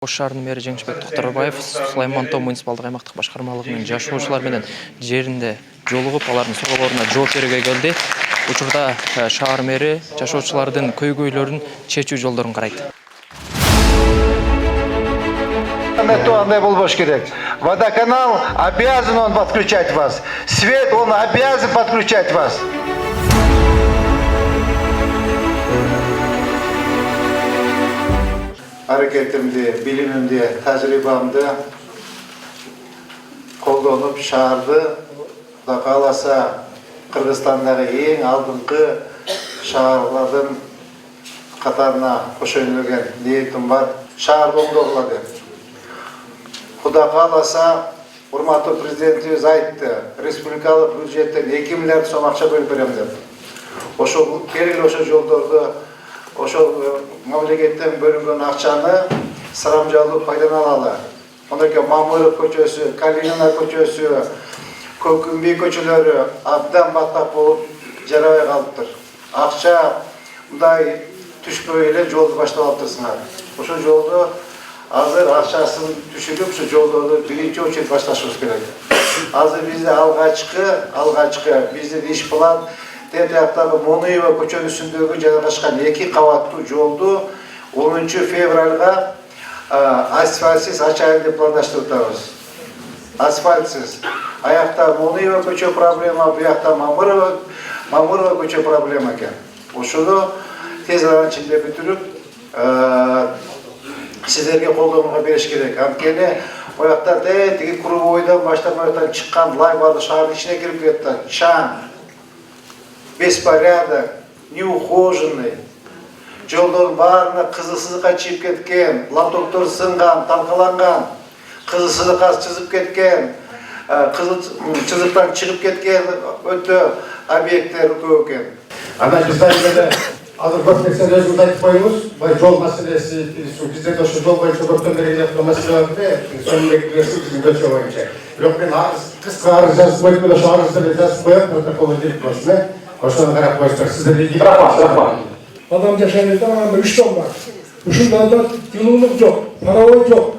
Ош шаарынын мэри Жеңишбек Токтарбаев Сулайман Тоо муниципалдык аймактык башкармалыгынын жашоочулар менен жеринде жолугуп, алардын суроолоруна жооп берүүгө келди. Учурда шаар мэри жашоочулардын көйгөйлөрүн чечүү жолдорун карайт. Андай болбош керек. Водоканал обязан он подключать вас. Свет он обязан подключать вас. Hareketimde, bilimimde, tecrübemde kollanıp şahardı da kalasa Kırgızstandagi en aldınғы şaharlardan katarına koşulurken niyetim var. Şahar boğdurladı. Kuda kalasa Hurmatlı Prezidentimiz aytты. Respublikalık büdjetten 2 milyard so'm akça bölüp berem dep. Oşo keril oşo joldordu oşo mamleketten bölünген akçаны sıramcılığı пайдалanalı. Ondaki Mamırov köçösü, Kalinina köçösü, Kökünbey köçülörü abdan battap bolup jarabay kalıptır. Akça bunday түшпөй жолду баштап алыптырсыңар. Ошо жолду азыр акчасын түшүрүп, ошо жолдорду биринчи очередь башташыбыз керек. Азыр бизде алгачкы биздин иш план Тетяктагы Моныева көчөнүсүндөгү жайгашкан 2 кабаттуу жолду 10 февралга асфальтсыз ачайын деп пландаштырып атабыз. Асфальтсыз. Аякта Моныева көчө проблема, буякта Мамырова көчө проблема экен. Ошону тез арада ичинде бүтүрүп, сиздерге колдонууга бериш керек. Анткени ояктар тиги круговойдон баштап чыккан лай барды шаардын ичине кирип кетти. Чаң, беспорядок, неухоженный. Жолдордун баарына кызылсыздыкка чыгып кеткен, лаптоптор сынган, талкаланган, кызылсыздыкка чызып кеткен, кызыл чызыктан чыгып кеткен өтө объекттер көп экен. Ана bizde azır köpeksen özümde aytıp koyunuz, jol meselesi, bizde de şu jol boyunca köpten beri yaptığı meselelerinde sonun bekleyesi bizim göçü boyunca. Yok ben kısa arız yazıp koyup da şu arızda yazıp koyup protokolu deyip koyusuna, koşuna kadar koyuşlar. Sizde de ilgili bırakma. Adam yaşanırda ama 3 ton var. Uşunda da yılılık yok, paravoy yok.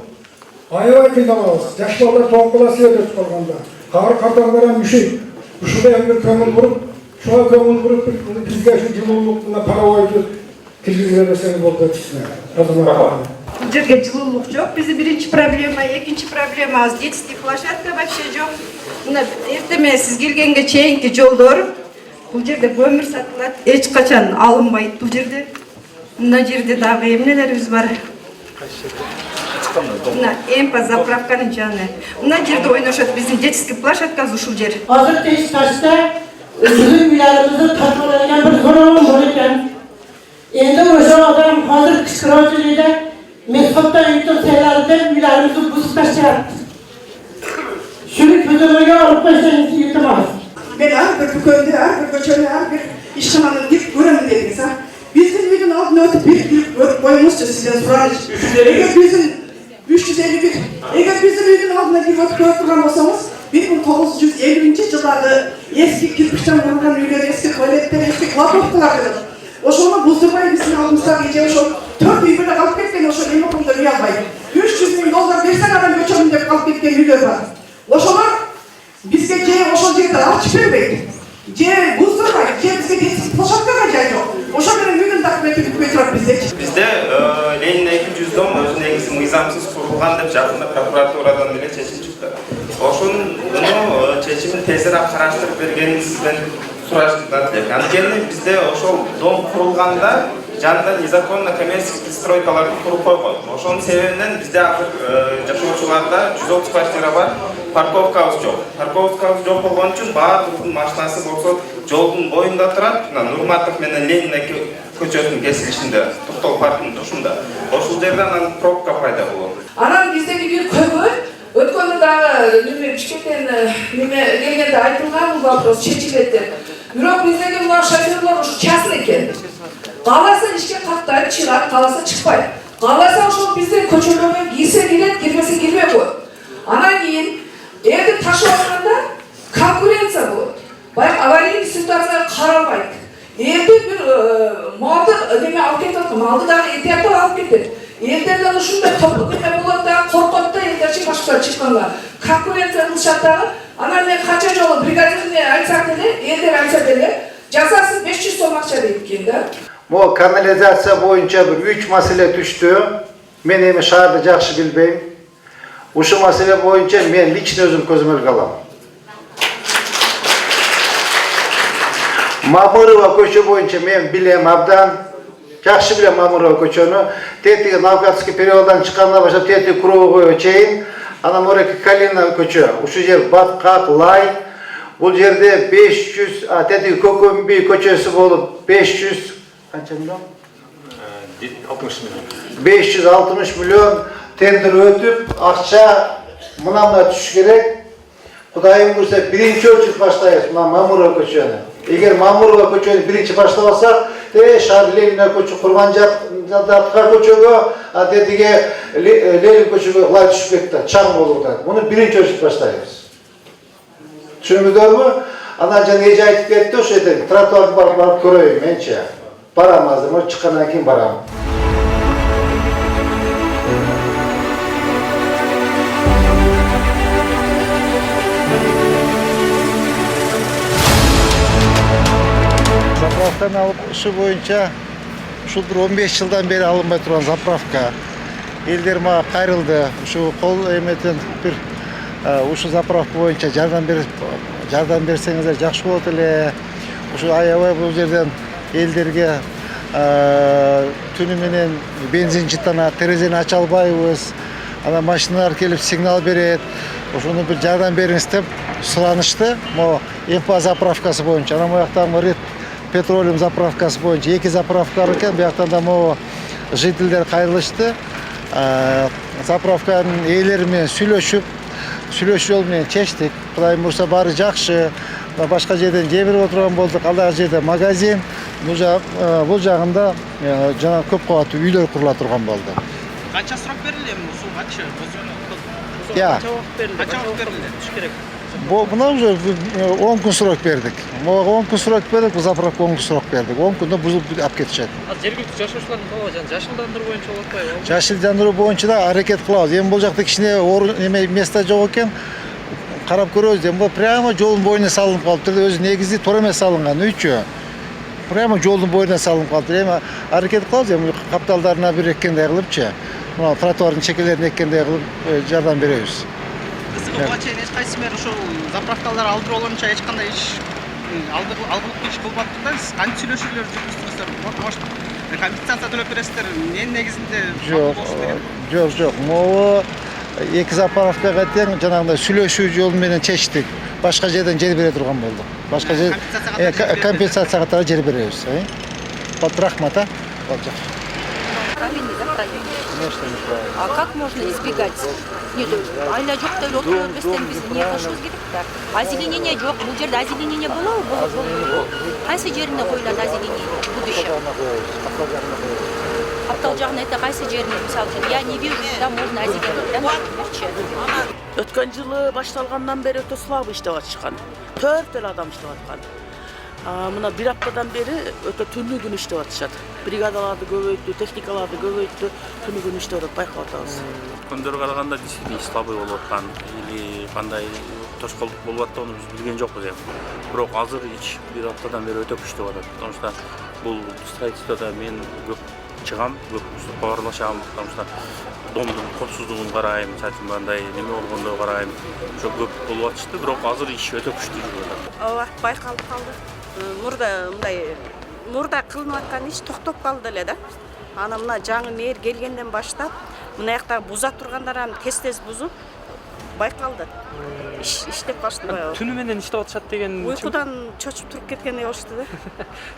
Ayavay kıydamalıyız. Yaşlarlar toğukulasıya dört kolganda. Kar kardan veren müşük. Uşunda bir kömür vurup, şuna kömür vurup bizge şu yılılıkla paravoydu tilgizine verseniz oldu ötüsüne. Bu жерге жылуулук жок. Биздин биринчи проблема, экинчи проблема аз детский площадка вообще жок. Мына эртеме сиз келгенге чейинки жолдор бул жерде көмүр сатылат, эч качан алынбайт бул жерде. Мына жерде дагы эмнелерибиз бар. Мына эмпа заправканын жаны. Мына жерде ойношот биздин детский площадкасы ушул жер. Азыр Тешкашта өзүнүн үйлөрүбүздү тартууланган бир зорон бар экен. Endi o'sha odam hozir Kishkirochilida Mesxatdan yutib saylarida uylarimizni buzib tashlayapti. Shuni ko'zamaga olib qo'ysangiz yetmas. Ben her bir dükkanda, her bir köşede, her bir işlemanın dip görelim dediniz ha. Bizim ürün altına ötüp bir koymuşça sizden sorarız. Eğer bizim 351, eğer bizim ürün altına bir ötüp ötüren olsanız 1950 yıllarda eski kirpiçten vurulan ürünler, eski tuvaletler, eski kladoftalardır. Oşonu buzdurmayı bizim altımızda geçen oşo 4 birbirine kalıp ketken oşo neyme konuda uyanmayın. 300 bin dolar versen adam göçönünde kalıp ketken ürünler var. Oşolar bizge oşo жерде açıp vermeydi. Buzdurmayı, bizge geçsin poşatkana yok. Oşo göre ürün dokumenti bitmey turap bizde. Bizde Lenin'e 200 dom özün egisi mıyzamsız kurulgan dep jakында prokuraturadan bile çeşim çıktı. Oşonun çeşimin teziraq karaştırıp bergeningizden сурашты деп. Анткени бизде ошол дом курулганда жанында незаконно коммерческий стройкаларды куруп койгон. Ошонун себебинен бизде азыр жашоочуларда 130 квартира бар, парковкабыз жок. Парковкабыз жок болгон үчүн баардыгынын машинасы болсо жолдун боюнда турат, Нурматов менен Ленин көчөсүнүн кесилишинде, Токтол паркынын тушунда. Ошол жерде анан пробка пайда болот. Анан биздеги бир көйгөй өткөндө дагы Бишкектен келгенде айтылган бул вопрос чечилет деп. Бирок биздеги мына шоферлор ушу частный экен. Кааласа ишке каттайт, чыгат, кааласа чыкпайт. Кааласа ошол биздин көчөлөргө кирсе кирет, кирмесе кирбей коет. Анан кийин эртең ташып атканда конкуренция болот. Баягы аварийный ситуация каралбайт. Эртең бир малды неме алып кетип аткан, малды дагы этияттап алып кетет. Ellerden ушундай топтук эме болот да, коркот да элдерчи башка чыкканга. Конкуренция кылышат дагы. Анан мен канча жолу бригадирне айтсак деле, элдер айтса деле, жазасы 500 сом акча дейт экен да. Bu kanalizatsiya boyunca bir 3 mesele düştü. Men emi şaharda жақсы bilbeyim. Uşu mesele boyunca men lichni özüm közüme kalam. Mamurova köçü boyunca men bilem abdan. Жақсы bilem Mamurova köçünü. Tetigi Novgorодский периоддан çıkanına başlap tetigi Kurovogo'ya çeyin. Anam oraki Kalina köçü. Uşu yer Batkak, Lay. Bu yerde 500, tetigi Kökömbi köçesi bolup 500 Kaç milyon? 60 milyon. 560 milyon tender ötüp akça mınamına düşüş gerek. Kudayım bursa birinci ölçüt başlayız Mamurova köçüğünü. Eğer Mamurova köçüğünü birinci başlamasa şahar Lenin'e köçü Kurbancatkar köçüğü dediğe Lenin köçüğü olay düşüp gitti. Çam olur da. Bunu birinci ölçüt başlayız. Düşünmüyor mu? Anacan iyice aytıp gitti o şeyde. Trotuarda barıp göreyim mençe. Baramazdım, o çıkandan kim baram? Zapravkani alıp şu boyunca şu bir 15 yıldan beri alınmay turan zapravka. Elder mağa kayrıldı. Şu kol emeten bir şu zapravka boyunca jardam bersеңizdер жақсы болот эле. Şu aябай bu жерден elderge түнү менен бензин жытана, терезени ача албайбыз. Ана машиналар келип сигнал берет. Ошону bir жардам бериңиз деп суранышты. Мо МПА заправкасы боюнча. Ана мояктагы Ред Петролиум заправкасы боюнча 2 заправка бар экен. Бияктан да мо жителдер кайрылышты. Заправканын ээлери менен сүйлөшүп жол менен чечтик. Кудайым бурса баары жакшы. Башка жерден жебирип отурган болдук. Алдагы жерде магазин. Бул жагында жана көп кабаттуу үйлөр курула турган болду. Канча срок берилди эми суу качы? Ya. Канча убакыт берилди? Түш керек. Buna уже 10 gün sürok verdik. 10 gün sürok verdik, bu zapravka 10 gün sürok verdik. 10 günde buzulup alıp ketişet. Жергиликтүү жашоочулардын кабагы жашылдандыруу боюнча болуп атпайбы? Жашылдандыруу боюнча да аракет кылабыз. Эми бул жакта кичине место жок экен. Карап көрөбүз. Эми прямо жолдун боюна салынып калыптыр. Өзү негизи туура эмес салынган үйчү. Прямо жолдун боюна салынып калыптыр. Эми аракет кылабыз. Эми капталдарына бир эккендей кылыпчы. Мына тротуардын чекелерине эккендей кылып жардам беребиз. Кызыгы буга чейин эч кайсы мэр ошол заправкалар алдыруу боюнча эч кандай иш алгылык иш кылбаптыр да. Сиз кантип сүйлөшүүлөр жүргүздүңүздөр? Компенсация төлөп бересиздер. Эмненин негизинде? Жок. Могу эки заправкага тең жанагындай сүйлөшүү жолу менен чечтик. Башка жерден жер бере турган болдук. Башка жер компенсацияга жер беребиз. Вот рахмат, а? А как можно избегать? Нет, айла жок деп отурбастан биз эмне кылышыбыз керек да? Озеленение жок, бул жерде озеленение болобу? Болот. Кайсы жерине коюлат озеленение? Будущее. Каптал жагына эте кайсы жерине, мисалы үчүн, я не вижу, куда можно озеленить. Өткөн жылы башталгандан бери өтө слабый иштеп атышкан. 4 эле адам иштеп аткан. Мына бир аптадан бери өтө түнү күн иштеп атышат. Бригадаларды көбөйттү, техникаларды көбөйттү, түнү күн иштеп атат, байкап атабыз. Өткөндөргө караганда действительно слабый болуп аткан или кандай тошколдук болуп атканын биз билген жокпуз эми. Бирок азыр бир аптадан бери өтө күчтүү болуп атат. Потому что бул строительстводо мен көп чыгам, көп баарлашам, потому что домдун коопсуздугун карайм, мисалы мындай неме болгондо карайм. Ошо көп болуп атышты, бирок азыр иш өтө күчтүү жүрүп атат. Ооба, байкалып калды. Мурда кылынып аткан иш токтоп калды эле да. Ана мына жаңы мэр келгенден баштап, мына жакта буза тургандар тез бузуп байкалды. Иштеп калышты баягы. Түнү менен иштеп атышат деген Уйкудан чочуп туруп кеткендей болушту да.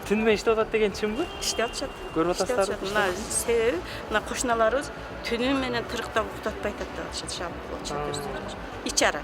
Түнү менен иштеп атат деген чынбы? Иштеп атышат. Көрүп атасыздар. Мына себеби мына кошуналарыбыз түнү менен тырыктап уктатпай атат да, шам болчу. Ичара.